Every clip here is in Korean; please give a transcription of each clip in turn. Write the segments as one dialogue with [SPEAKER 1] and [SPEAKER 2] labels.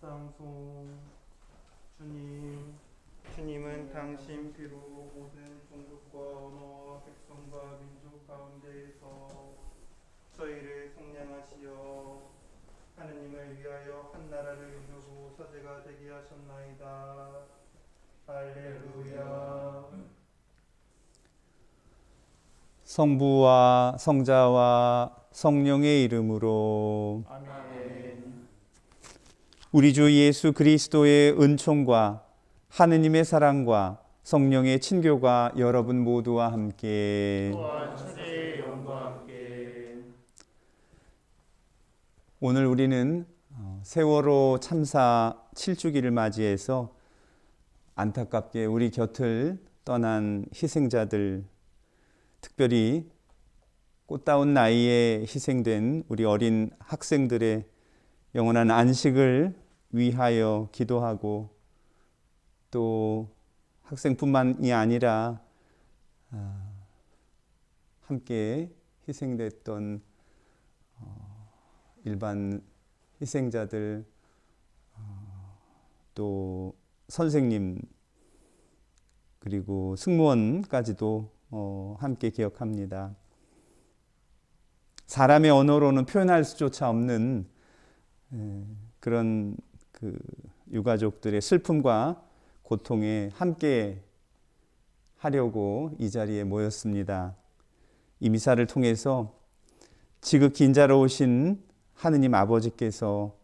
[SPEAKER 1] 합당송. 주님은 당신 피로 모든 종족과 언어와 백성과 민족 가운데에서 저희를 속량하시어 하느님을 위하여 한 나라를 이루고 서재가 되게 하셨나이다. 할렐루야.
[SPEAKER 2] 성부와 성자와 성령의 이름으로
[SPEAKER 1] 아멘.
[SPEAKER 2] 우리 주 예수 그리스도의 은총과 하느님의 사랑과 성령의 친교가 여러분 모두와 함께
[SPEAKER 1] 또한 천지의 영과 함께.
[SPEAKER 2] 오늘 우리는 세월호 참사 7주기를 맞이해서 안타깝게 우리 곁을 떠난 희생자들, 특별히 꽃다운 나이에 희생된 우리 어린 학생들의 영원한 안식을 위하여 기도하고, 또 학생뿐만이 아니라 함께 희생됐던 일반 희생자들, 또 선생님, 그리고 승무원까지도 함께 기억합니다. 사람의 언어로는 표현할 수조차 없는 그런 그 유가족들의 슬픔과 고통에 함께 하려고 이 자리에 모였습니다. 이 미사를 통해서 지극히 인자로우신 하느님 아버지께서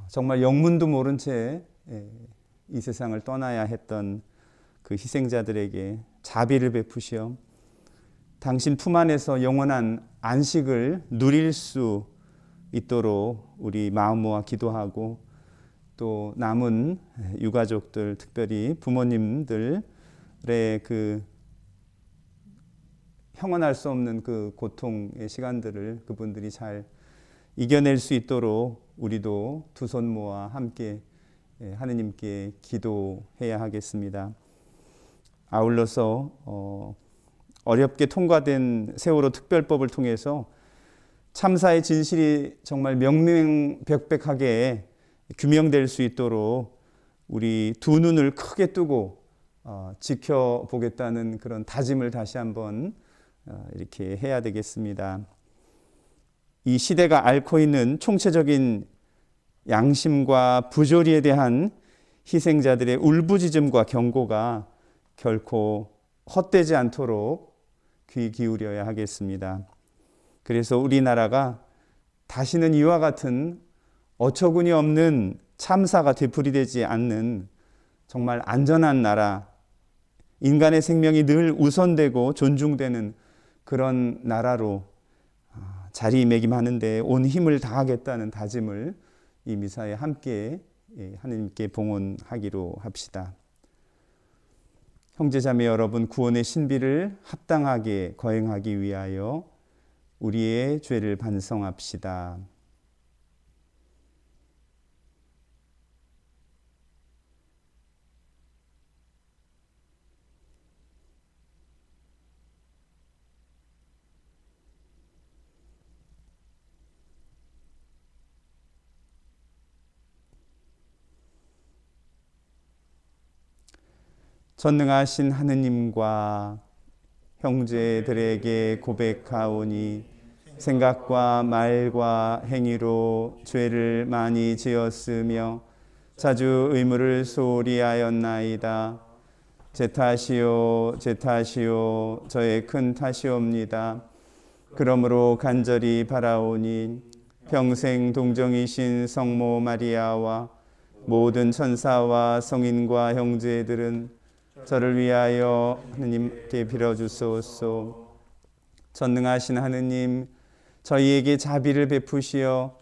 [SPEAKER 2] 정말 영문도 모른 채 이 세상을 떠나야 했던 그 희생자들에게 자비를 베푸시어 당신 품 안에서 영원한 안식을 누릴 수 있도록 우리 마음 모아 기도하고, 또 남은 유가족들, 특별히 부모님들의 그 형언할 수 없는 그 고통의 시간들을 그분들이 잘 이겨낼 수 있도록 우리도 두 손 모아 함께 하느님께 기도해야 하겠습니다. 아울러서 어렵게 통과된 세월호 특별법을 통해서 참사의 진실이 정말 명명백백하게 규명될 수 있도록 우리 두 눈을 크게 뜨고 지켜보겠다는 그런 다짐을 다시 한번 이렇게 해야 되겠습니다. 이 시대가 앓고 있는 총체적인 양심과 부조리에 대한 희생자들의 울부짖음과 경고가 결코 헛되지 않도록 귀 기울여야 하겠습니다. 그래서 우리나라가 다시는 이와 같은 어처구니 없는 참사가 되풀이되지 않는 정말 안전한 나라, 인간의 생명이 늘 우선되고 존중되는 그런 나라로 자리매김하는데 온 힘을 다하겠다는 다짐을 이 미사에 함께 하느님께 봉헌하기로 합시다. 형제자매 여러분, 구원의 신비를 합당하게 거행하기 위하여 우리의 죄를 반성합시다. 전능하신 하느님과 형제들에게 고백하오니 생각과 말과 행위로 죄를 많이 지었으며 자주 의무를 소홀히 하였나이다. 제 탓이요 제 탓이요 저의 큰 탓이옵니다. 그러므로 간절히 바라오니 평생 동정이신 성모 마리아와 모든 천사와 성인과 형제들은 저를 위하여 하느님께 빌어주소서. 전능하신 하느님, 저희에게 자비를 베푸시어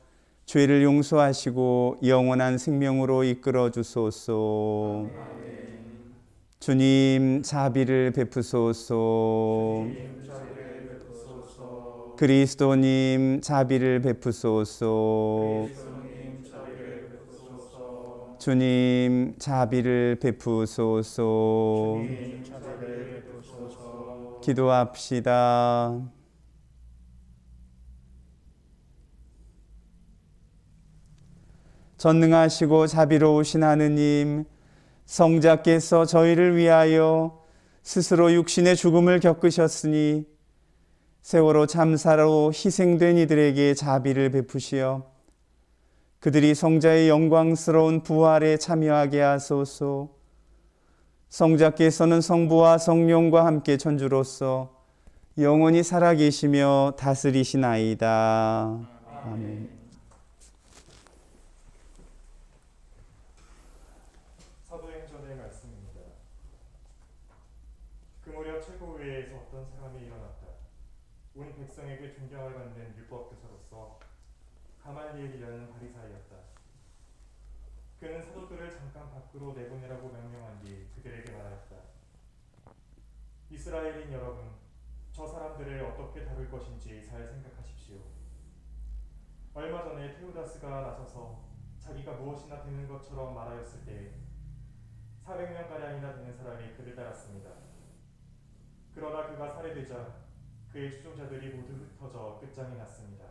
[SPEAKER 2] 죄를 용서하시고 영원한 생명으로 이끌어 주소서. 주님 자비를 베푸소서. 그리스도님 자비를 베푸소서. 주님 자비를 베푸소서. 기도합시다. 전능하시고 자비로우신 하느님, 성자께서 저희를 위하여 스스로 육신의 죽음을 겪으셨으니 세월호 참사로 희생된 이들에게 자비를 베푸시어 그들이 성자의 영광스러운 부활에 참여하게 하소서. 성자께서는 성부와 성령과 함께 천주로서 영원히 살아계시며 다스리시나이다. 아멘.
[SPEAKER 3] 사도행전의 말씀입니다. 그 무렵 최고위에서 어떤 사람이 일어났다. 온 백성에게 존경을 받는 율법교사로서 가말리엘이라는 바리사이였다. 그는 사도들을 잠깐 밖으로 내보내라고 명령한 뒤 그들에게 말하였다. 이스라엘인 여러분, 저 사람들을 어떻게 다룰 것인지 잘 생각하십시오. 얼마 전에 테오다스가 나서서 자기가 무엇이나 되는 것처럼 말하였을 때 400명가량이나 되는 사람이 그를 따랐습니다. 그러나 그가 살해되자 그의 추종자들이 모두 흩어져 끝장이 났습니다.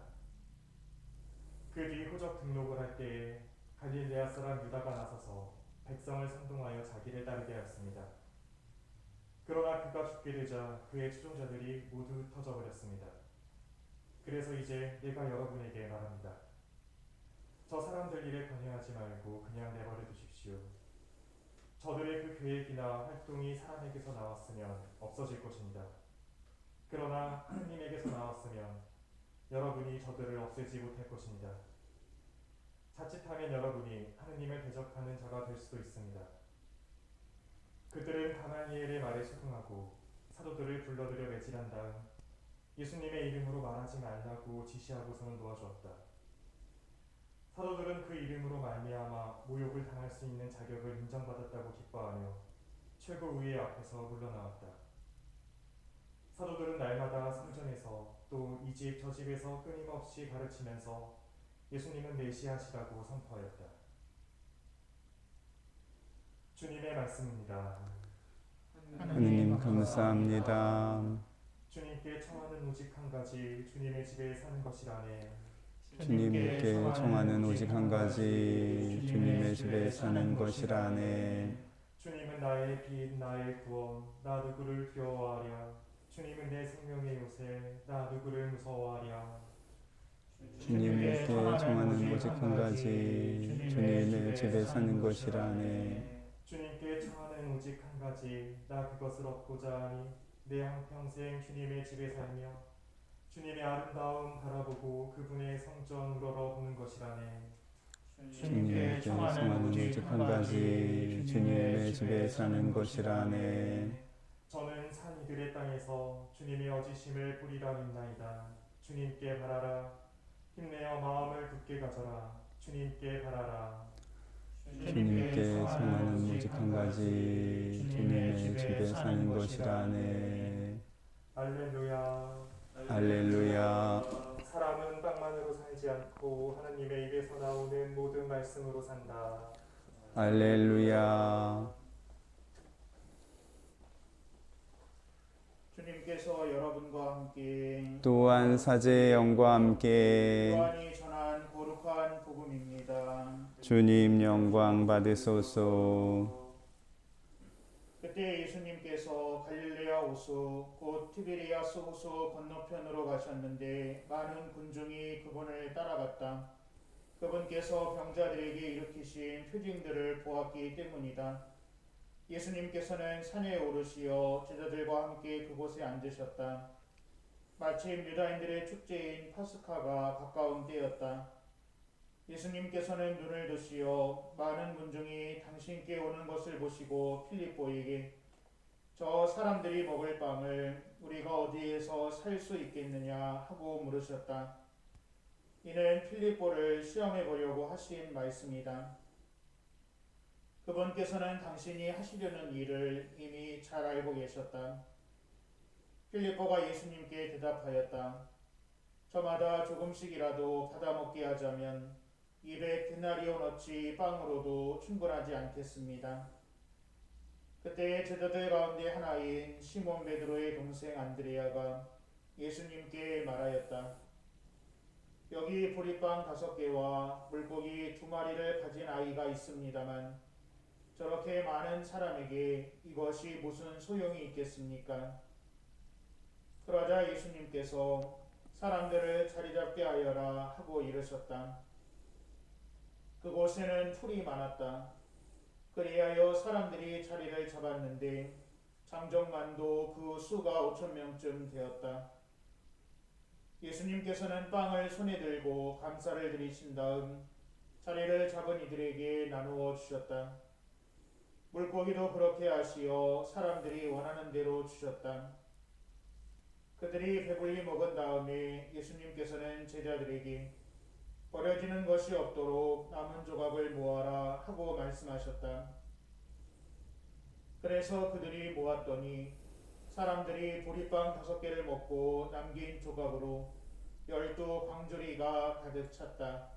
[SPEAKER 3] 그 뒤 호적 등록을 할 때에 갈릴레아 사람 유다가 나서서 백성을 선동하여 자기를 따르게 하였습니다. 그러나 그가 죽게 되자 그의 추종자들이 모두 흩어져 버렸습니다. 그래서 이제 내가 여러분에게 말합니다. 저 사람들 일에 관여하지 말고 그냥 내버려 두십시오. 저들의 그 계획이나 활동이 사람에게서 나왔으면 없어질 것입니다. 그러나 하느님에게서 나왔으면 여러분이 저들을 없애지 못할 것입니다. 자칫하면 여러분이 하느님을 대적하는 자가 될 수도 있습니다. 그들은 가말리엘의 말에 수긍하고 사도들을 불러들여 매질한 다음 예수님의 이름으로 말하지 말라고 지시하고서는 놓아주었다. 사도들은 그 이름으로 말미암아 모욕을 당할 수 있는 자격을 인정받았다고 기뻐하며 최고의회 앞에서 물러나왔다. 사도들은 날마다 성전에서 또 이 집 저 집에서 끊임없이 가르치면서 예수님은 메시아시라고 선포하였다. 주님의 말씀입니다.
[SPEAKER 2] 하느님 감사합니다.
[SPEAKER 3] 주님께 청하는 오직 한 가지, 주님의 집에 사는 것이라네.
[SPEAKER 2] 주님께 청하는 오직 한 가지, 주님의 집에 사는 것이라네.
[SPEAKER 3] 주님은 나의 빛, 나의 구원, 나 누구를 두려워하랴. 주님은 내 생명의 요새, 나 누구를 무서워하랴.
[SPEAKER 2] 주님께 청하는 오직 한 가지, 주님의 집에 사는 것이라네.
[SPEAKER 3] 주님께 청하는 오직 한 가지, 나 그것을 얻고자 하니 내 한평생 주님의 집에 살며 주님의 아름다움 바라보고 그분의 성전 우러러 보는 것이라네.
[SPEAKER 2] 주님께 청하는 오직 한 가지, 주님의 집에 사는 것이라네.
[SPEAKER 3] 저는 산 이들의 땅에서 주님의 어지심을 보리라 믿나이다. 주님께 바라라. 힘내어 마음을 굳게 가져라. 주님께 바라라.
[SPEAKER 2] 주님께 청하는 오직 한 가지, 주님의 집에 사는 것이라네.
[SPEAKER 3] 할렐루야.
[SPEAKER 2] 할렐루야.
[SPEAKER 3] 사람은 빵만으로 살지 않고 하나님의 입에서 나오는 모든 말씀으로 산다.
[SPEAKER 2] 할렐루야.
[SPEAKER 1] 주님께서 여러분과 함께
[SPEAKER 2] 또한 사제의 영과 함께
[SPEAKER 1] 요한이 전한 거룩한 복음입니다.
[SPEAKER 2] 주님 영광 받으소서.
[SPEAKER 1] 그때 예수님께서 갈릴레아 호수 곧 티베리아스 호수 건너편으로 가셨는데 많은 군중이 그분을 따라갔다. 그분께서 병자들에게 일으키신 표징들을 보았기 때문이다. 예수님께서는 산에 오르시어 제자들과 함께 그곳에 앉으셨다. 마침 유다인들의 축제인 파스카가 가까운 때였다. 예수님께서는 눈을 드시어 많은 군중이 당신께 오는 것을 보시고 필립보에게 저 사람들이 먹을 빵을 우리가 어디에서 살 수 있겠느냐 하고 물으셨다. 이는 필립보를 시험해 보려고 하신 말씀이다. 그분께서는 당신이 하시려는 일을 이미 잘 알고 계셨다. 필립보가 예수님께 대답하였다. 저마다 조금씩이라도 받아먹게 하자면 200데나리온어치 빵으로도 충분하지 않겠습니다. 그때 제자들 가운데 하나인 시몬 베드로의 동생 안드레아가 예수님께 말하였다. 여기 보리빵 5개와 물고기 2마리를 가진 아이가 있습니다만 저렇게 많은 사람에게 이것이 무슨 소용이 있겠습니까? 그러자 예수님께서 사람들을 자리 잡게 하여라 하고 이르셨다. 그곳에는 풀이 많았다. 그리하여 사람들이 자리를 잡았는데 장정만도 그 수가 5,000명쯤 되었다. 예수님께서는 빵을 손에 들고 감사를 드리신 다음 자리를 잡은 이들에게 나누어 주셨다. 물고기도 그렇게 하시어 사람들이 원하는 대로 주셨다. 그들이 배불리 먹은 다음에 예수님께서는 제자들에게 버려지는 것이 없도록 남은 조각을 모아라 하고 말씀하셨다. 그래서 그들이 모았더니 사람들이 보리빵 5개를 먹고 남긴 조각으로 12광주리가 가득 찼다.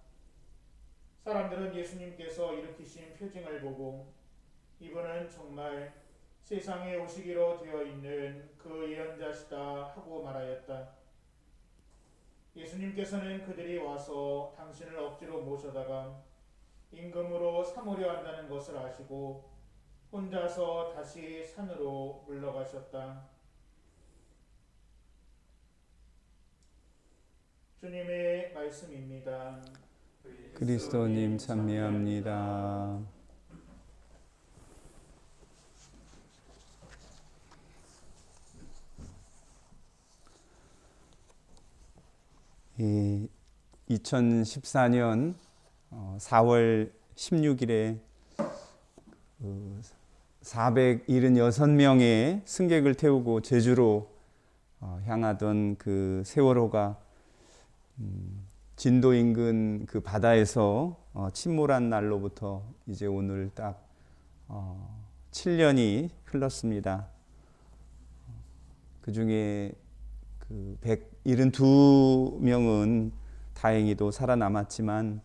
[SPEAKER 1] 사람들은 예수님께서 일으키신 표징을 보고 이분은 정말 세상에 오시기로 되어 있는 그 예언자시다 하고 말하였다. 예수님께서는 그들이 와서 당신을 억지로 모셔다가 임금으로 삼으려 한다는 것을 아시고 혼자서 다시 산으로 물러가셨다. 주님의 말씀입니다.
[SPEAKER 2] 그리스도님 찬미합니다. 이 2014년 4월 16일에 476명의 승객을 태우고 제주로 향하던 그 세월호가 진도 인근 그 바다에서 침몰한 날로부터 이제 오늘 딱 7년이 흘렀습니다. 그 중에 그 172명은 다행히도 살아남았지만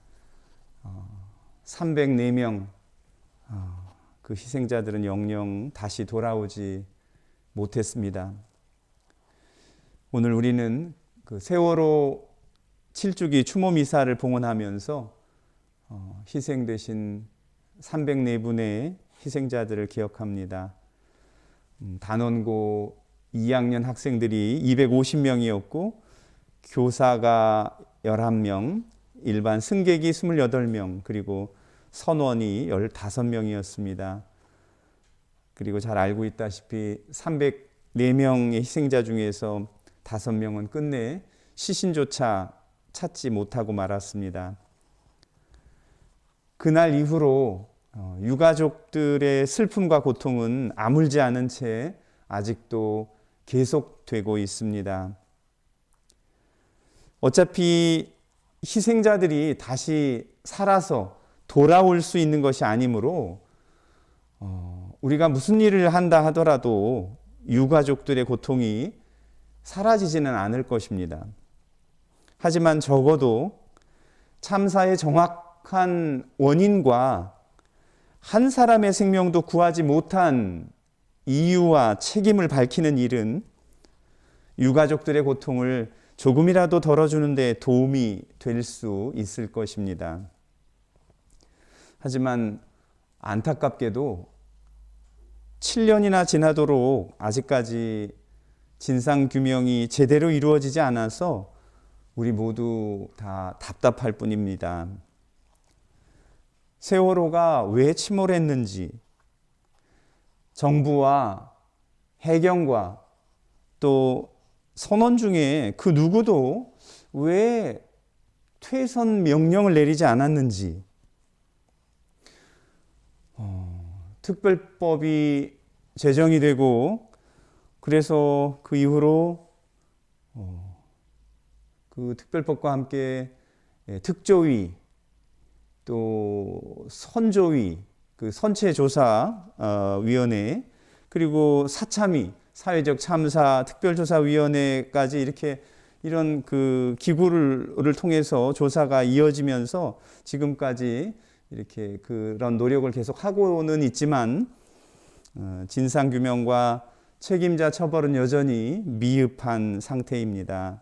[SPEAKER 2] 304명 그 희생자들은 영영 다시 돌아오지 못했습니다. 오늘 우리는 그 세월호 7주기 추모 미사를 봉헌하면서 희생되신 304분의 희생자들을 기억합니다. 단원고 2학년 학생들이 250명이었고 교사가 11명, 일반 승객이 28명, 그리고 선원이 15명이었습니다. 그리고 잘 알고 있다시피 304명의 희생자 중에서 5명은 끝내 시신조차 찾지 못하고 말았습니다. 그날 이후로 유가족들의 슬픔과 고통은 아물지 않은 채 아직도 계속되고 있습니다. 어차피 희생자들이 다시 살아서 돌아올 수 있는 것이 아니므로 우리가 무슨 일을 한다 하더라도 유가족들의 고통이 사라지지는 않을 것입니다. 하지만 적어도 참사의 정확한 원인과 한 사람의 생명도 구하지 못한 이유와 책임을 밝히는 일은 유가족들의 고통을 조금이라도 덜어주는 데 도움이 될 수 있을 것입니다. 하지만 안타깝게도 7년이나 지나도록 아직까지 진상규명이 제대로 이루어지지 않아서 우리 모두 다 답답할 뿐입니다. 세월호가 왜 침몰했는지, 정부와 해경과 또 선원 중에 그 누구도 왜 퇴선 명령을 내리지 않았는지, 특별법이 제정이 되고 그래서 그 이후로 그 특별법과 함께 특조위 또 선조위 그 선체조사위원회 그리고 사참위 사회적 참사 특별조사위원회까지 이렇게 이런 그 기구를 통해서 조사가 이어지면서 지금까지 이렇게 그런 노력을 계속 하고는 있지만 진상규명과 책임자 처벌은 여전히 미흡한 상태입니다.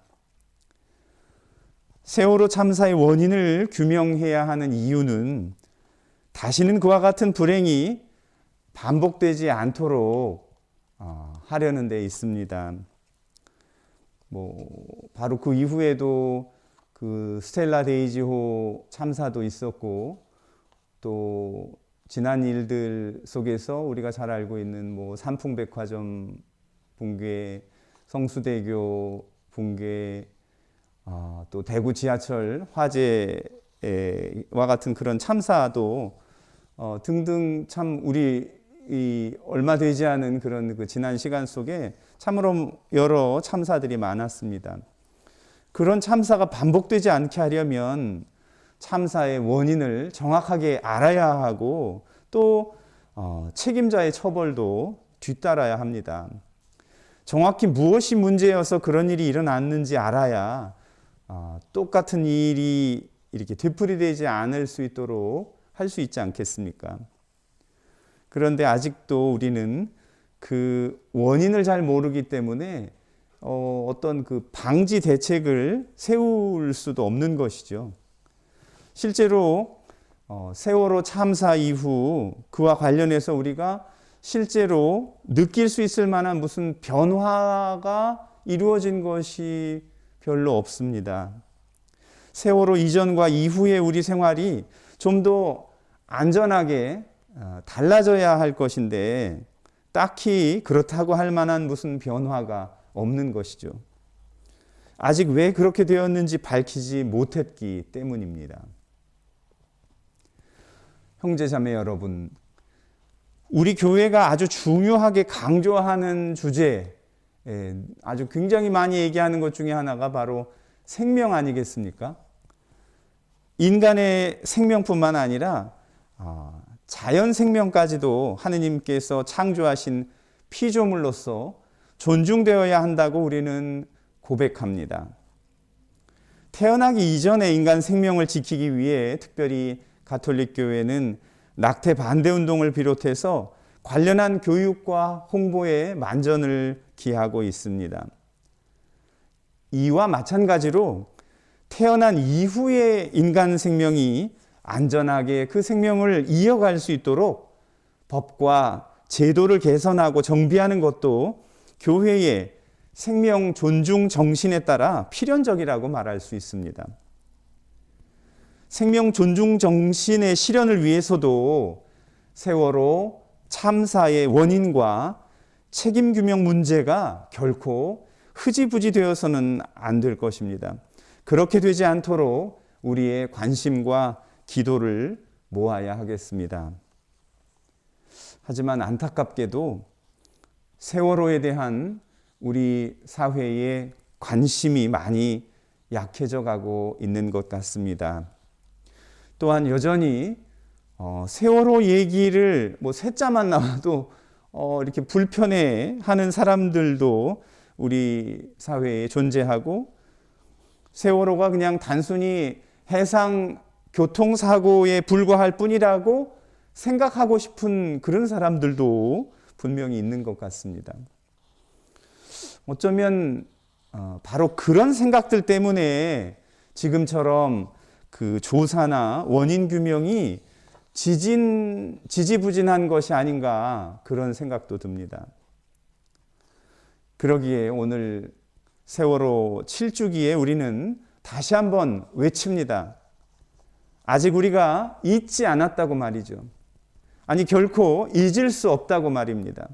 [SPEAKER 2] 세월호 참사의 원인을 규명해야 하는 이유는 다시는 그와 같은 불행이 반복되지 않도록 하려는 데 있습니다. 바로 그 이후에도 그 스텔라 데이지호 참사도 있었고, 또 지난 일들 속에서 우리가 잘 알고 있는 삼풍백화점 붕괴, 성수대교 붕괴, 또 대구 지하철 화재와 같은 그런 참사도 등등 참 우리 얼마 되지 않은 그런 그 지난 시간 속에 참으로 여러 참사들이 많았습니다. 그런 참사가 반복되지 않게 하려면 참사의 원인을 정확하게 알아야 하고, 또 책임자의 처벌도 뒤따라야 합니다. 정확히 무엇이 문제여서 그런 일이 일어났는지 알아야 똑같은 일이 이렇게 되풀이되지 않을 수 있도록 할 수 있지 않겠습니까? 그런데 아직도 우리는 그 원인을 잘 모르기 때문에 어떤 그 방지 대책을 세울 수도 없는 것이죠. 실제로 세월호 참사 이후 그와 관련해서 우리가 실제로 느낄 수 있을 만한 무슨 변화가 이루어진 것이 별로 없습니다. 세월호 이전과 이후의 우리 생활이 좀 더 안전하게 달라져야 할 것인데 딱히 그렇다고 할 만한 무슨 변화가 없는 것이죠. 아직 왜 그렇게 되었는지 밝히지 못했기 때문입니다. 형제자매 여러분, 우리 교회가 아주 중요하게 강조하는 주제, 아주 굉장히 많이 얘기하는 것 중에 하나가 바로 생명 아니겠습니까? 인간의 생명뿐만 아니라 자연 생명까지도 하느님께서 창조하신 피조물로서 존중되어야 한다고 우리는 고백합니다. 태어나기 이전에 인간 생명을 지키기 위해 특별히 가톨릭 교회는 낙태 반대 운동을 비롯해서 관련한 교육과 홍보에 만전을 기하고 있습니다. 이와 마찬가지로 태어난 이후에 인간 생명이 안전하게 그 생명을 이어갈 수 있도록 법과 제도를 개선하고 정비하는 것도 교회의 생명 존중 정신에 따라 필연적이라고 말할 수 있습니다. 생명 존중 정신의 실현을 위해서도 세월호 참사의 원인과 책임 규명 문제가 결코 흐지부지 되어서는 안 될 것입니다. 그렇게 되지 않도록 우리의 관심과 기도를 모아야 하겠습니다. 하지만 안타깝게도 세월호에 대한 우리 사회의 관심이 많이 약해져 가고 있는 것 같습니다. 또한 여전히 세월호 얘기를 셋자만 나와도 이렇게 불편해하는 사람들도 우리 사회에 존재하고, 세월호가 그냥 단순히 해상 교통사고에 불과할 뿐이라고 생각하고 싶은 그런 사람들도 분명히 있는 것 같습니다. 어쩌면 바로 그런 생각들 때문에 지금처럼 그 조사나 원인 규명이 지지부진한 것이 아닌가, 그런 생각도 듭니다. 그러기에 오늘 세월호 7주기에 우리는 다시 한번 외칩니다. 아직 우리가 잊지 않았다고 말이죠. 아니, 결코 잊을 수 없다고 말입니다.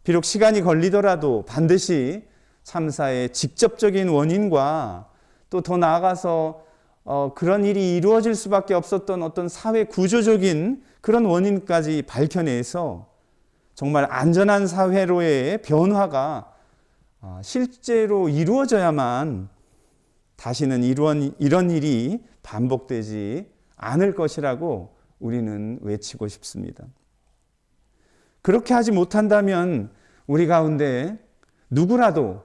[SPEAKER 2] 비록 시간이 걸리더라도 반드시 참사의 직접적인 원인과 또 더 나아가서 그런 일이 이루어질 수밖에 없었던 어떤 사회 구조적인 그런 원인까지 밝혀내서 정말 안전한 사회로의 변화가 실제로 이루어져야만 다시는 이런 일이 반복되지 않을 것이라고 우리는 외치고 싶습니다. 그렇게 하지 못한다면 우리 가운데 누구라도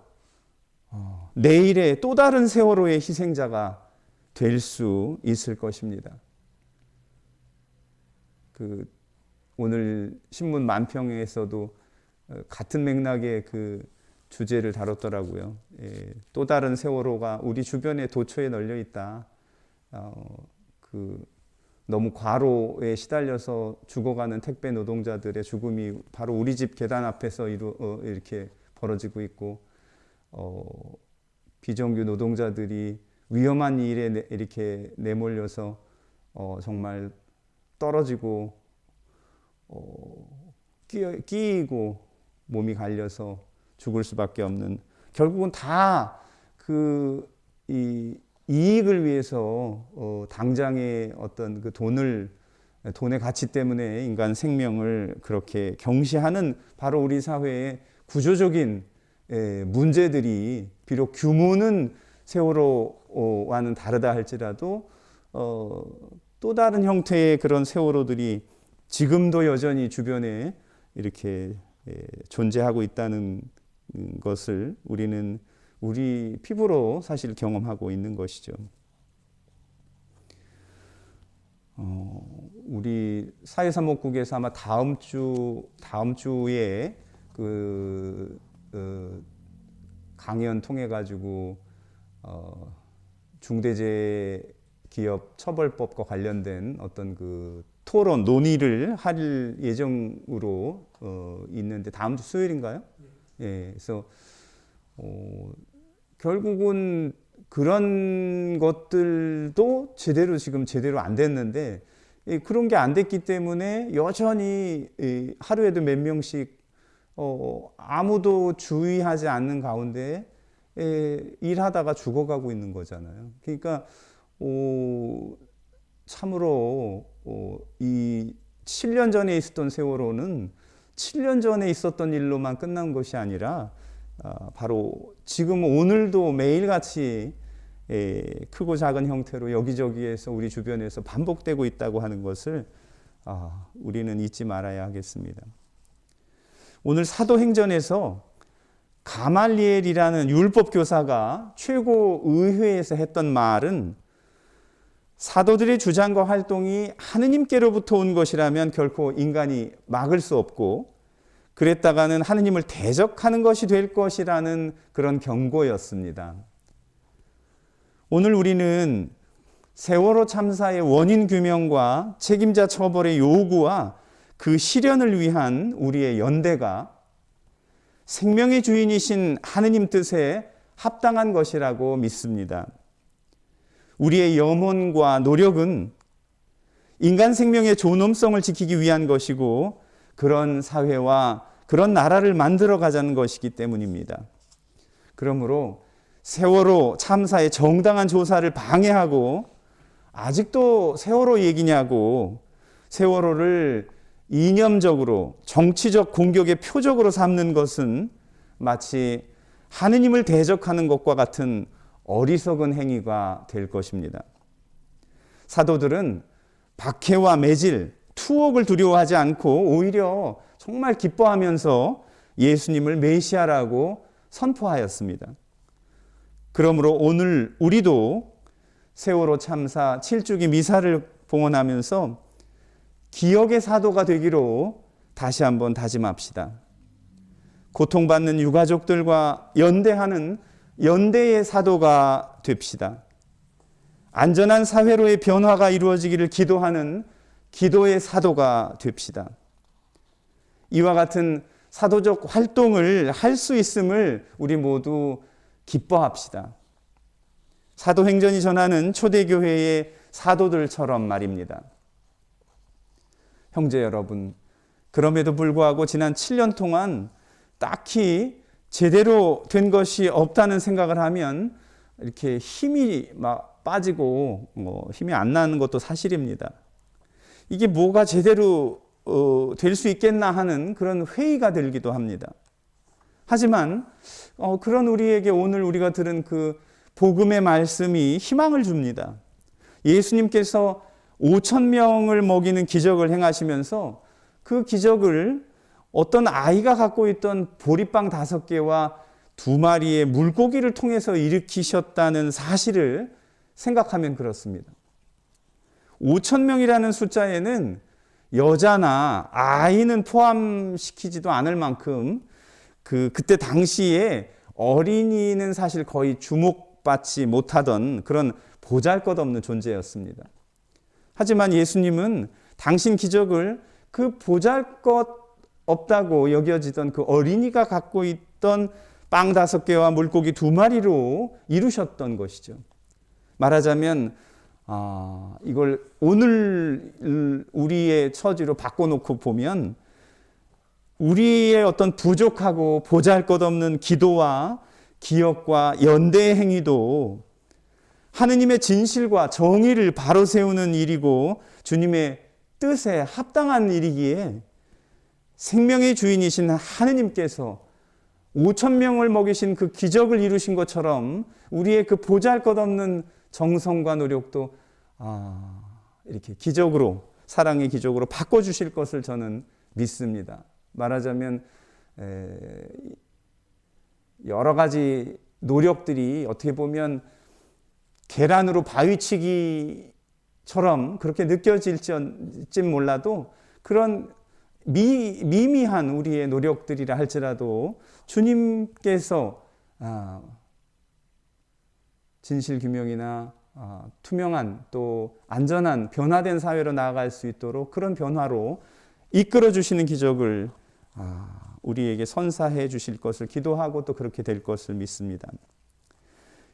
[SPEAKER 2] 내일의 또 다른 세월호의 희생자가 될 수 있을 것입니다. 오늘 신문 만평에서도 같은 맥락의 그 주제를 다뤘더라고요. 예, 또 다른 세월호가 우리 주변에 도처에 널려 있다. 너무 과로에 시달려서 죽어가는 택배 노동자들의 죽음이 바로 우리 집 계단 앞에서 이렇게 벌어지고 있고, 비정규 노동자들이 위험한 일에 이렇게 내몰려서 정말 떨어지고 끼이고 몸이 갈려서 죽을 수밖에 없는, 결국은 다 이 이익을 위해서 당장의 어떤 그 돈의 가치 때문에 인간 생명을 그렇게 경시하는 바로 우리 사회의 구조적인 문제들이 비록 규모는 세월호와는 다르다 할지라도 또 다른 형태의 그런 세월호들이 지금도 여전히 주변에 이렇게 존재하고 있다는 것을 우리는 우리 피부로 사실 경험하고 있는 것이죠. 우리 사회사목국에서 아마 다음 주에 강연 통해 가지고 중대재해기업 처벌법과 관련된 어떤 토론 논의를 할 예정으로 있는데, 다음 주 수요일인가요? 예, 그래서 결국은 그런 것들도 제대로 안 됐는데, 그런 게 안 됐기 때문에 여전히 하루에도 몇 명씩 아무도 주의하지 않는 가운데 일하다가 죽어가고 있는 거잖아요. 그러니까 참으로 이 7년 전에 있었던 세월호는 7년 전에 있었던 일로만 끝난 것이 아니라 바로 지금 오늘도 매일같이 크고 작은 형태로 여기저기에서 우리 주변에서 반복되고 있다고 하는 것을 우리는 잊지 말아야 하겠습니다. 오늘 사도행전에서 가말리엘이라는 율법 교사가 최고의회에서 했던 말은, 사도들의 주장과 활동이 하느님께로부터 온 것이라면 결코 인간이 막을 수 없고, 그랬다가는 하느님을 대적하는 것이 될 것이라는 그런 경고였습니다. 오늘 우리는 세월호 참사의 원인 규명과 책임자 처벌의 요구와 그 실현을 위한 우리의 연대가 생명의 주인이신 하느님 뜻에 합당한 것이라고 믿습니다. 우리의 염원과 노력은 인간 생명의 존엄성을 지키기 위한 것이고, 그런 사회와 그런 나라를 만들어 가자는 것이기 때문입니다. 그러므로 세월호 참사의 정당한 조사를 방해하고, 아직도 세월호 얘기냐고 세월호를 이념적으로 정치적 공격의 표적으로 삼는 것은 마치 하느님을 대적하는 것과 같은 어리석은 행위가 될 것입니다. 사도들은 박해와 매질, 투옥을 두려워하지 않고 오히려 정말 기뻐하면서 예수님을 메시아라고 선포하였습니다. 그러므로 오늘 우리도 세월호 참사 7주기 미사를 봉헌하면서 기억의 사도가 되기로 다시 한번 다짐합시다. 고통받는 유가족들과 연대하는 연대의 사도가 됩시다. 안전한 사회로의 변화가 이루어지기를 기도하는 기도의 사도가 됩시다. 이와 같은 사도적 활동을 할 수 있음을 우리 모두 기뻐합시다. 사도행전이 전하는 초대교회의 사도들처럼 말입니다. 형제 여러분, 그럼에도 불구하고 지난 7년 동안 딱히 제대로 된 것이 없다는 생각을 하면 이렇게 힘이 막 빠지고 힘이 안 나는 것도 사실입니다. 이게 뭐가 제대로 될 수 있겠나 하는 그런 회의가 들기도 합니다. 하지만 그런 우리에게 오늘 우리가 들은 그 복음의 말씀이 희망을 줍니다. 예수님께서 5,000명을 먹이는 기적을 행하시면서 그 기적을 어떤 아이가 갖고 있던 보리빵 5개와 2마리의 물고기를 통해서 일으키셨다는 사실을 생각하면 그렇습니다. 5,000명이라는 숫자에는 여자나 아이는 포함시키지도 않을 만큼 그때 당시에 어린이는 사실 거의 주목받지 못하던 그런 보잘것없는 존재였습니다. 하지만 예수님은 당신 기적을 그 보잘것없다고 여겨지던 그 어린이가 갖고 있던 빵 5개와 물고기 2마리로 이루셨던 것이죠. 말하자면 이걸 오늘 우리의 처지로 바꿔놓고 보면 우리의 어떤 부족하고 보잘것없는 기도와 기억과 연대의 행위도 하느님의 진실과 정의를 바로 세우는 일이고 주님의 뜻에 합당한 일이기에 생명의 주인이신 하느님께서 5,000명을 먹이신 그 기적을 이루신 것처럼 우리의 그 보잘것없는 정성과 노력도 이렇게 기적으로, 사랑의 기적으로 바꿔주실 것을 저는 믿습니다. 말하자면 여러 가지 노력들이 어떻게 보면 계란으로 바위치기처럼 그렇게 느껴질지 몰라도 그런 미미한 우리의 노력들이라 할지라도 주님께서 진실규명이나 투명한 또 안전한 변화된 사회로 나아갈 수 있도록 그런 변화로 이끌어 주시는 기적을 우리에게 선사해 주실 것을 기도하고 또 그렇게 될 것을 믿습니다.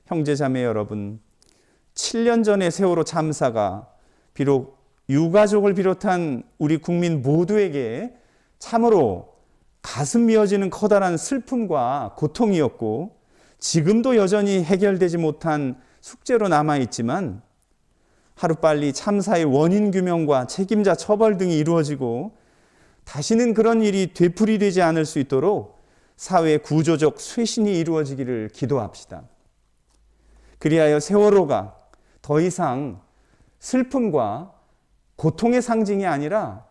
[SPEAKER 2] 형제 자매 여러분, 7년 전의 세월호 참사가 비록 유가족을 비롯한 우리 국민 모두에게 참으로 가슴 미어지는 커다란 슬픔과 고통이었고 지금도 여전히 해결되지 못한 숙제로 남아있지만 하루빨리 참사의 원인 규명과 책임자 처벌 등이 이루어지고 다시는 그런 일이 되풀이되지 않을 수 있도록 사회 구조적 쇄신이 이루어지기를 기도합시다. 그리하여 세월호가 더 이상 슬픔과 고통의 상징이 아니라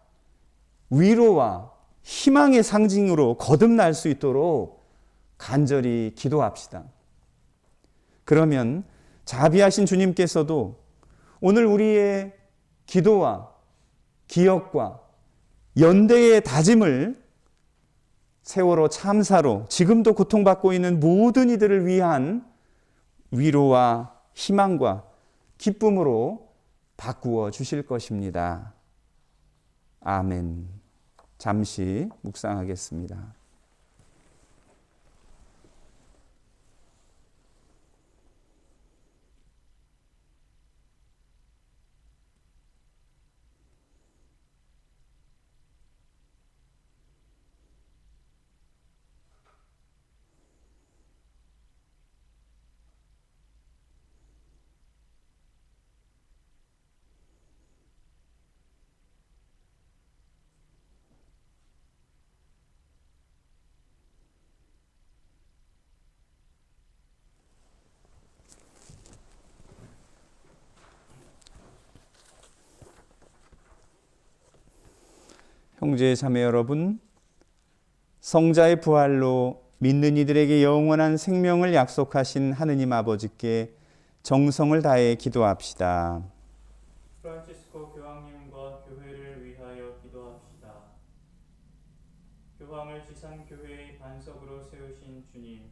[SPEAKER 2] 위로와 희망의 상징으로 거듭날 수 있도록 간절히 기도합시다. 그러면 자비하신 주님께서도 오늘 우리의 기도와 기억과 연대의 다짐을 세월호 참사로 지금도 고통받고 있는 모든 이들을 위한 위로와 희망과 기쁨으로 바꾸어 주실 것입니다. 아멘. 잠시 묵상하겠습니다. 형제 자매 여러분, 성자의 부활로 믿는 이들에게 영원한 생명을 약속하신 하느님 아버지께 정성을 다해 기도합시다.
[SPEAKER 4] 프란치스코 교황님과 교회를 위하여 기도합시다. 교황을 지상교회의 반석으로 세우신 주님,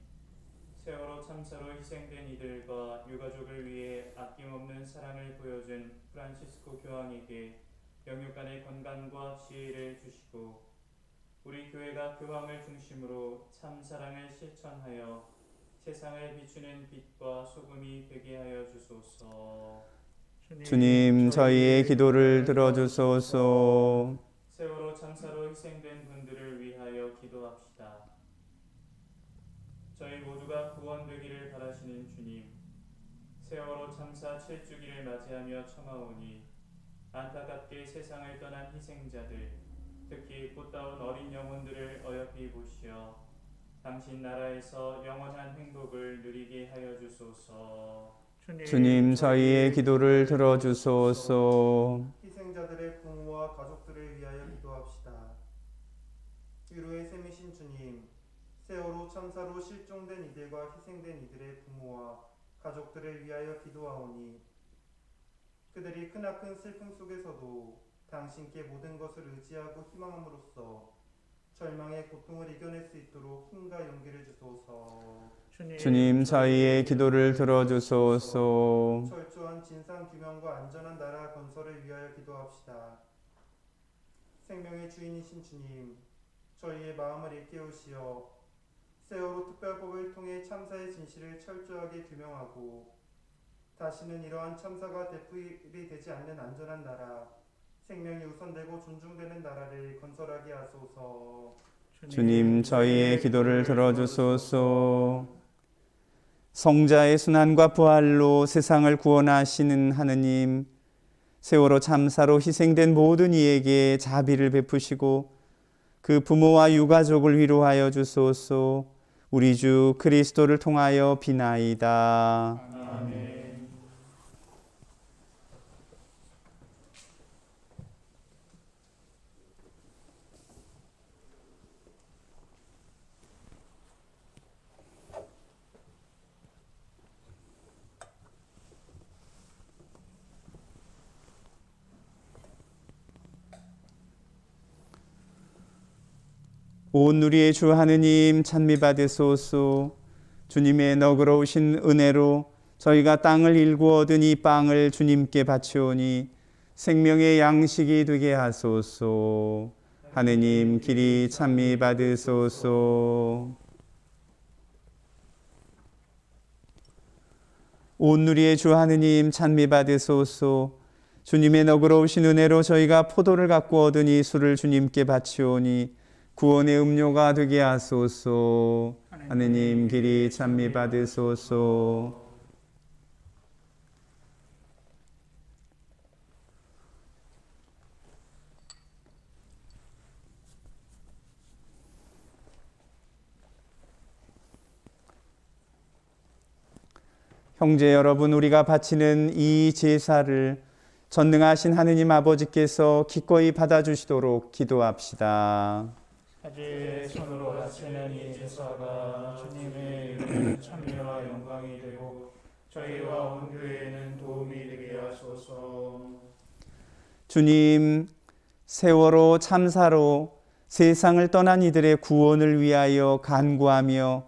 [SPEAKER 4] 세월호 참사로 희생된 이들과 유가족을 위해 아낌없는 사랑을 보여준 프란치스코 교황에게 영육간의 건강과 지혜를 주시고 우리 교회가 교황을 중심으로 참 사랑을 실천하여 세상을 비추는 빛과 소금이 되게 하여 주소서.
[SPEAKER 2] 주님, 저희의 기도를 들어주소서.
[SPEAKER 4] 세월호 참사로 희생된 분들을 위하여 기도합시다. 저희 모두가 구원되기를 바라시는 주님, 세월호 참사 7주기를 맞이하며 청하오니 안타깝게 세상을 떠난 희생자들, 특히 꽃다운 어린 영혼들을 어여삐 보시어 당신 나라에서 영원한 행복을 누리게 하여 주소서.
[SPEAKER 2] 주님, 저희의 기도를 들어주소서.
[SPEAKER 5] 희생자들의 부모와 가족들을 위하여 기도합시다. 위로의 셈이신 주님, 세월호 참사로 실종된 이들과 희생된 이들의 부모와 가족들을 위하여 기도하오니 그들이 크나큰 슬픔 속에서도 당신께 모든 것을 의지하고 희망함으로써 절망의 고통을 이겨낼 수 있도록 힘과 용기를 주소서.
[SPEAKER 2] 주님 저희의 기도를 들어주소서.
[SPEAKER 5] 철저한 진상 규명과 안전한 나라 건설을 위하여 기도합시다. 생명의 주인이신 주님, 저희의 마음을 일깨우시어 세월호 특별법을 통해 참사의 진실을 철저하게 규명하고 다시는 이러한 참사가 되풀이 되지 않는 안전한 나라, 생명이 우선되고 존중되는 나라를 건설하게 하소서.
[SPEAKER 2] 주님 저희의 기도를 들어주소서. 성자의 순환과 부활로 세상을 구원하시는 하느님, 세월호 참사로 희생된 모든 이에게 자비를 베푸시고 그 부모와 유가족을 위로하여 주소서. 우리 주 그리스도를 통하여 비나이다.
[SPEAKER 4] 아멘.
[SPEAKER 2] 온 누리의 주 하느님 찬미 받으소서. 주님의 너그러우신 은혜로 저희가 땅을 일구 얻은 이 빵을 주님께 바치오니 생명의 양식이 되게 하소서. 하느님 길이 찬미 받으소서. 온 누리의 주 하느님 찬미 받으소서. 주님의 너그러우신 은혜로 저희가 포도를 갖고 얻은 이 술을 주님께 바치오니 구원의 음료가 되게 하소서. 하느님 길이 찬미 받으소서. 형제 여러분, 우리가 바치는 이 제사를 전능하신 하느님 아버지께서 기꺼이 받아주시도록 기도합시다.
[SPEAKER 4] 사제 손으로 바치는 이 제사가 주님의 이름에 찬미와 영광이 되고 저희와 온 교회에는 도움이 되게 하소서.
[SPEAKER 2] 주님, 세월호 참사로 세상을 떠난 이들의 구원을 위하여 간구하며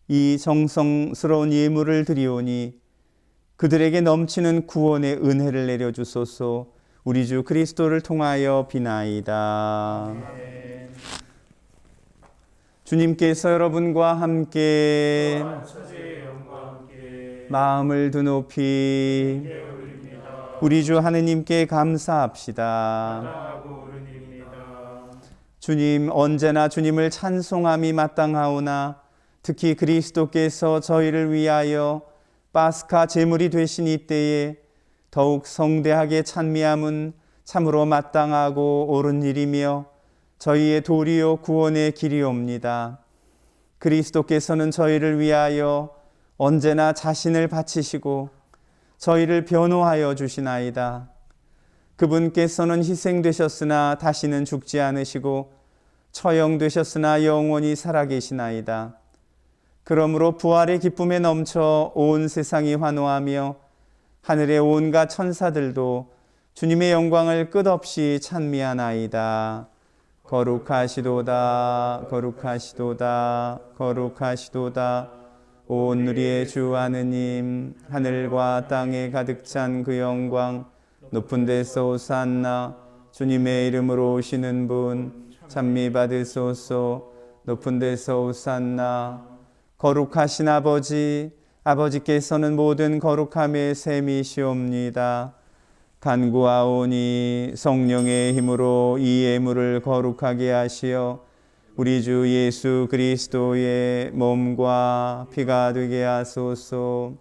[SPEAKER 2] 이 정성스러운 예물을 드리오니 그들에게 넘치는 구원의 은혜를 내려주소서. 우리 주 그리스도를 통하여 비나이다. 주님께서 여러분과 함께
[SPEAKER 4] 사제의 영과 함께
[SPEAKER 2] 마음을 드높이 우리 주 하느님께 감사합시다.
[SPEAKER 4] 마땅하고 옳으니이다.
[SPEAKER 2] 주님, 언제나 주님을 찬송함이 마땅하오나 특히 그리스도께서 저희를 위하여 파스카 제물이 되신 이때에 더욱 성대하게 찬미함은 참으로 마땅하고 옳은 일이며 저희의 도리요 구원의 길이옵니다. 그리스도께서는 저희를 위하여 언제나 자신을 바치시고 저희를 변호하여 주시나이다. 그분께서는 희생되셨으나 다시는 죽지 않으시고 처형되셨으나 영원히 살아계시나이다. 그러므로 부활의 기쁨에 넘쳐 온 세상이 환호하며 하늘의 온갖 천사들도 주님의 영광을 끝없이 찬미하나이다. 거룩하시도다, 거룩하시도다, 거룩하시도다. 온 누리의 주 하느님, 하늘과 땅에 가득 찬 그 영광, 높은 데서 오산나. 주님의 이름으로 오시는 분 찬미 받으소서. 높은 데서 오산나. 거룩하신 아버지, 아버지께서는 모든 거룩함의 셈이시옵니다. 간구하오니 성령의 힘으로 이 예물을 거룩하게 하시어 우리 주 예수 그리스도의 몸과 피가 되게 하소서.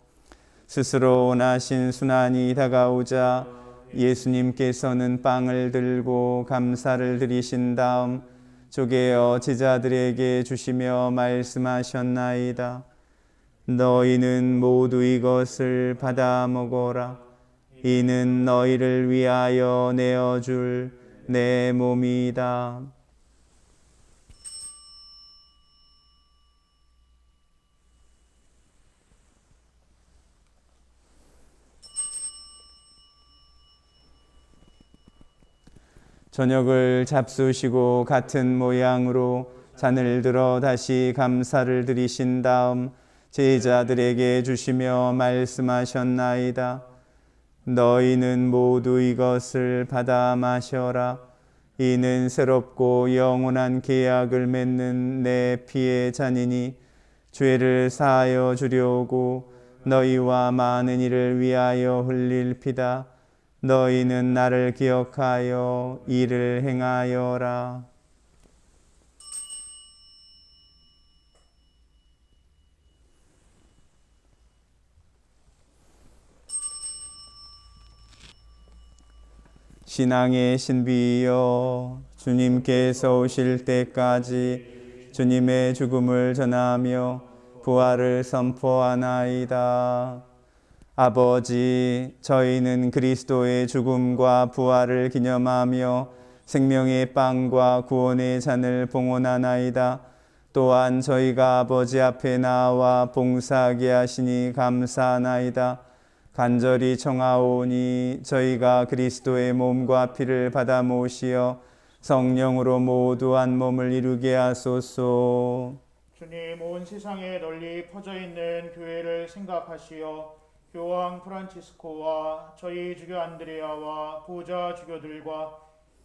[SPEAKER 2] 스스로 원하신 순환이 다가오자 예수님께서는 빵을 들고 감사를 드리신 다음 쪼개어 제자들에게 주시며 말씀하셨나이다. 너희는 모두 이것을 받아 먹어라. 이는 너희를 위하여 내어줄 내 몸이다. 저녁을 잡수시고 같은 모양으로 잔을 들어 다시 감사를 드리신 다음 제자들에게 주시며 말씀하셨나이다. 너희는 모두 이것을 받아 마셔라. 이는 새롭고 영원한 계약을 맺는 내 피의 잔이니 죄를 사하여 주려고 너희와 많은 이를 위하여 흘릴 피다. 너희는 나를 기억하여 이를 행하여라. 신앙의 신비여, 주님께서 오실 때까지 주님의 죽음을 전하며 부활을 선포하나이다. 아버지, 저희는 그리스도의 죽음과 부활을 기념하며 생명의 빵과 구원의 잔을 봉헌하나이다. 또한 저희가 아버지 앞에 나와 봉사하게 하시니 감사하나이다. 간절히 청하오니 저희가 그리스도의 몸과 피를 받아 모시어 성령으로 모두 한 몸을 이루게 하소서.
[SPEAKER 1] 주님, 온 세상에 널리 퍼져 있는 교회를 생각하시어 교황 프란치스코와 저희 주교 안드레아와 보좌 주교들과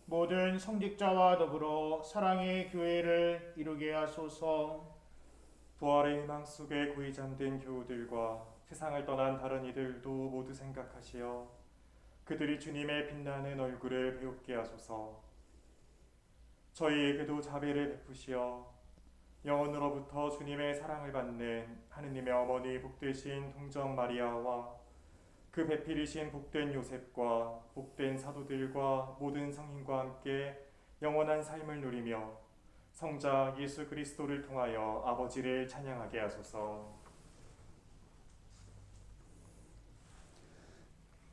[SPEAKER 1] 모든 성직자와 더불어 사랑의 교회를 이루게 하소서.
[SPEAKER 3] 부활의 희망 속에 고이 잠든 교우들과 세상을 떠난 다른 이들도 모두 생각하시어 그들이 주님의 빛나는 얼굴을 배웁게 하소서. 저희에게도 자비를 베푸시어 영원으로부터 주님의 사랑을 받는 하느님의 어머니 복되신 동정 마리아와 그 배필이신 복된 요셉과 복된 사도들과 모든 성인과 함께 영원한 삶을 누리며 성자 예수 그리스도를 통하여 아버지를 찬양하게 하소서.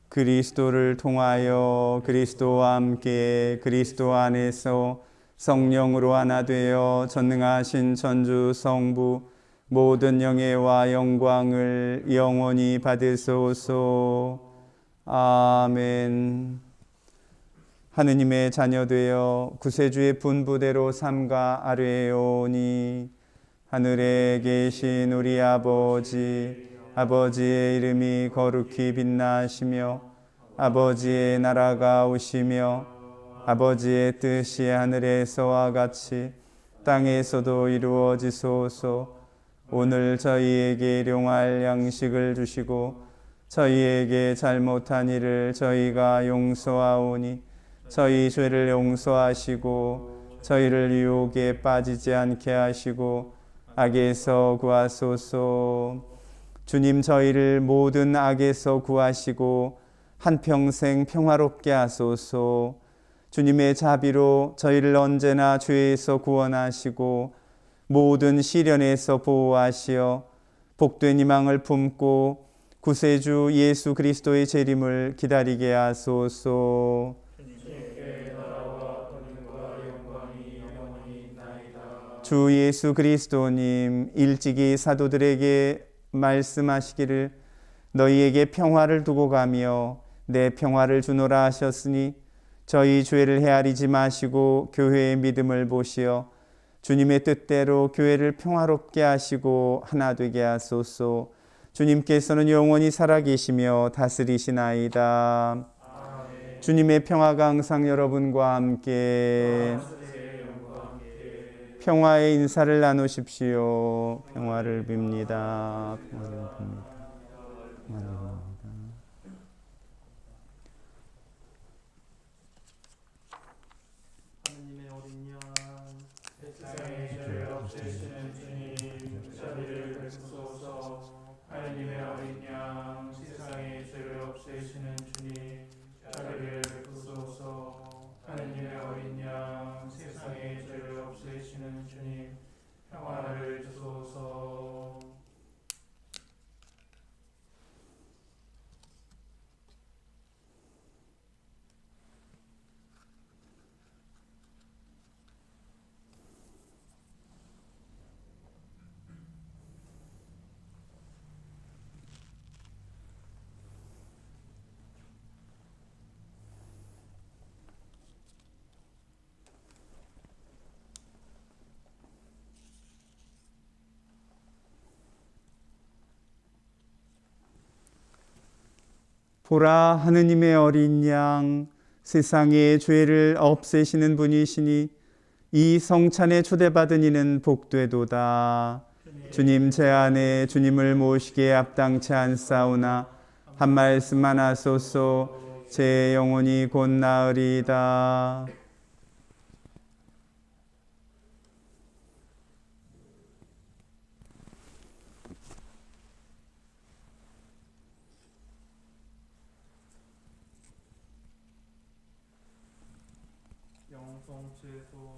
[SPEAKER 2] 그리스도를 통하여 그리스도와 함께 그리스도 안에서 성령으로 하나 되어 전능하신 천주 성부 모든 영예와 영광을 영원히 받으소서. 아멘. 하느님의 자녀 되어 구세주의 분부대로 삼가 아뢰오니 하늘에 계신 우리 아버지의 이름이 거룩히 빛나시며 아버지의 나라가 오시며 아버지의 뜻이 하늘에서와 같이 땅에서도 이루어지소서. 오늘 저희에게 일용할 양식을 주시고 저희에게 잘못한 일을 저희가 용서하오니 저희 죄를 용서하시고 저희를 유혹에 빠지지 않게 하시고 악에서 구하소서. 주님, 저희를 모든 악에서 구하시고 한평생 평화롭게 하소서. 주님의 자비로 저희를 언제나 죄에서 구원하시고 모든 시련에서 보호하시어 복된 희망을 품고 구세주 예수 그리스도의 재림을 기다리게 하소서. 주 예수 그리스도님, 일찍이 사도들에게 말씀하시기를 너희에게 평화를 두고 가며 내 평화를 주노라 하셨으니 저희 죄를 헤아리지 마시고 교회의 믿음을 보시어 주님의 뜻대로 교회를 평화롭게 하시고 하나 되게 하소서. 주님께서는 영원히 살아계시며 다스리시나이다. 아멘. 주님의 평화가 항상 여러분과 함께 평화의 인사를 나누십시오. 평화를 빕니다. 평화를 빕니다.
[SPEAKER 5] 하느님의 어린 양
[SPEAKER 4] 세상의 죄를 없애시는 주님, 자비를 베푸소서. 하느님의 어린 양, 세상의 죄를 없애시는 주님, 자비를 베푸소서. 하느님의 어린 양, 세상의 죄를 없애시는 주님, 평화를 주소서.
[SPEAKER 2] 보라, 하느님의 어린 양, 세상의 죄를 없애시는 분이시니 이 성찬에 초대받은 이는 복되도다. 주님 제 안에 주님을 모시기에 합당치 않사오나 한 말씀만 하소서. 제 영혼이 곧 나으리이다.
[SPEAKER 5] 영성 최소